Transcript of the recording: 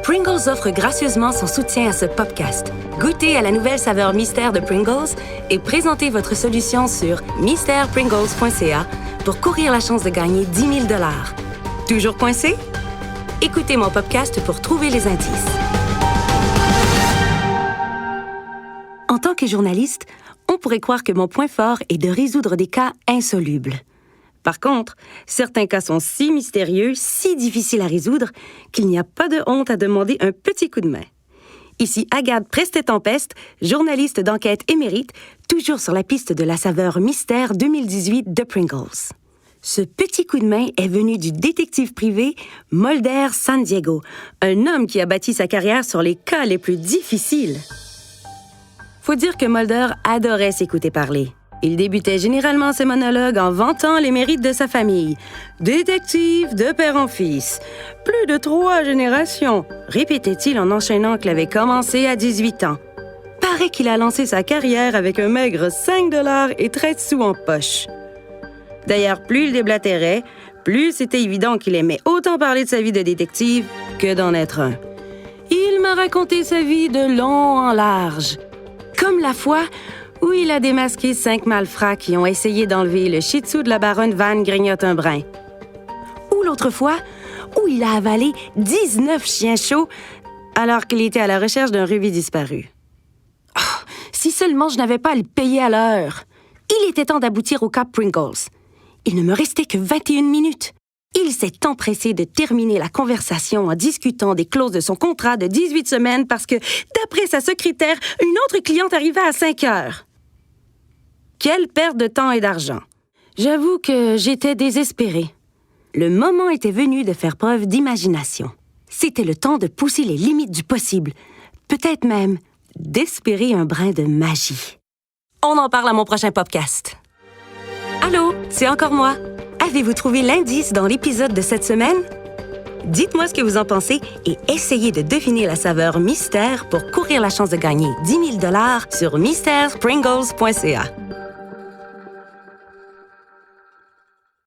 Pringles offre gracieusement son soutien à ce podcast. Goûtez à la nouvelle saveur mystère de Pringles et présentez votre solution sur mysterepringles.ca pour courir la chance de gagner 10 000 $. Toujours coincé? Écoutez mon podcast pour trouver les indices. En tant que journaliste, on pourrait croire que mon point fort est de résoudre des cas insolubles. Par contre, certains cas sont si mystérieux, si difficiles à résoudre, qu'il n'y a pas de honte à demander un petit coup de main. Ici Agathe Prestet-Tempeste, journaliste d'enquête émérite, toujours sur la piste de la saveur mystère 2018 de Pringles. Ce petit coup de main est venu du détective privé Mulder Sandiego, un homme qui a bâti sa carrière sur les cas les plus difficiles. Faut dire que Mulder adorait s'écouter parler. Il débutait généralement ses monologues en vantant les mérites de sa famille. Détective de père en fils. Plus de 3 générations, répétait-il en enchaînant qu'il avait commencé à 18 ans. Paraît qu'il a lancé sa carrière avec un maigre 5 $ et 13 sous en poche. D'ailleurs, plus il déblatérait, plus c'était évident qu'il aimait autant parler de sa vie de détective que d'en être un. Il m'a raconté sa vie de long en large. Comme la fois où il a démasqué 5 malfrats qui ont essayé d'enlever le shih tzu de la baronne Van Grignotin-Brun. Ou l'autre fois où il a avalé 19 chiens chauds alors qu'il était à la recherche d'un rubis disparu. Oh, si seulement je n'avais pas à le payer à l'heure. Il était temps d'aboutir au cas Pringles. Il ne me restait que 21 minutes. Il s'est empressé de terminer la conversation en discutant des clauses de son contrat de 18 semaines parce que, d'après sa secrétaire, une autre cliente arrivait à 5 heures. Quelle perte de temps et d'argent. J'avoue que j'étais désespérée. Le moment était venu de faire preuve d'imagination. C'était le temps de pousser les limites du possible. Peut-être même d'espérer un brin de magie. On en parle à mon prochain podcast. Allô, c'est encore moi. Avez-vous trouvé l'indice dans l'épisode de cette semaine? Dites-moi ce que vous en pensez et essayez de deviner la saveur mystère pour courir la chance de gagner 10 000 $ sur mysterepringles.ca.